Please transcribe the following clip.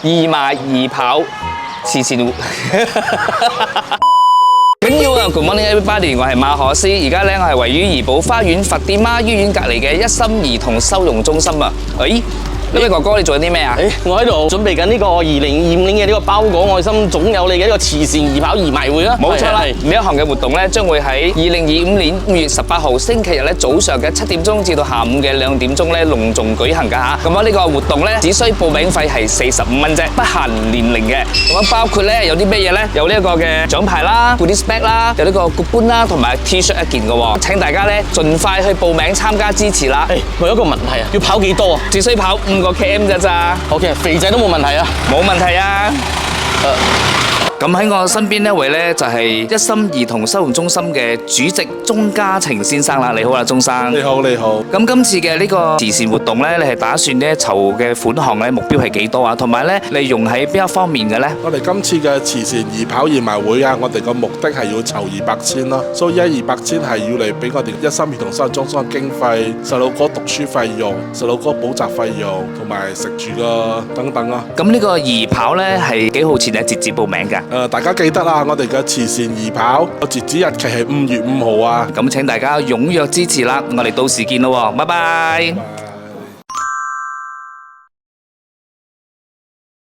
義賣義跑慈善活。緊要啊 ！Good morning everybody， 我係馬可思，而家咧我係位於怡寶花園佛地媽醫院隔離嘅一心兒童收容中心啊！呢位哥哥，你做緊啲咩啊？我喺度準備緊呢個2025年嘅呢個包裹愛心總有你嘅呢個慈善義跑義賣會啦。冇錯啦，呢一項嘅活動咧，將會喺2025年5月18號星期日咧早上嘅7點鐘至到下午嘅2點鐘咧隆重舉行㗎嚇。咁啊呢個活動咧只需報名費係45蚊啫，不限年齡嘅。咁啊包括咧有啲咩嘢咧？有呢一個嘅獎牌啦、goodie bag 啦，有呢個骨杯啦，同埋 T-shirt 一件嘅喎。請大家咧盡快去報名參加支持啦。我有一個問題啊，要跑幾多啊？只需跑5個 km 㗎咋。OK， 肥仔都冇問題啊。冇問題啊。咁喺我身邊呢一位呢，就係一心兒童收容中心嘅主席鐘嘉晴先生啦。你好啊，鐘生。你好，你好。咁今次嘅呢個慈善活動呢，你係打算呢籌嘅款項呢，目標係幾多啊？同埋呢，你用喺邊一方面嘅呢？我哋今次嘅慈善義跑義賣會啊，我哋個目的係要籌200千咯，所以200千係要嚟俾我哋一心兒童收容中心嘅經費、細路哥讀書費用、細路哥補習費用同埋食住個等等咯。咁呢個義跑呢，係幾號前係截止報名㗎？大家記得啦，我哋嘅慈善義跑截止日期係5月5號啊！咁請大家踴躍支持啦，我哋到時見咯，拜拜。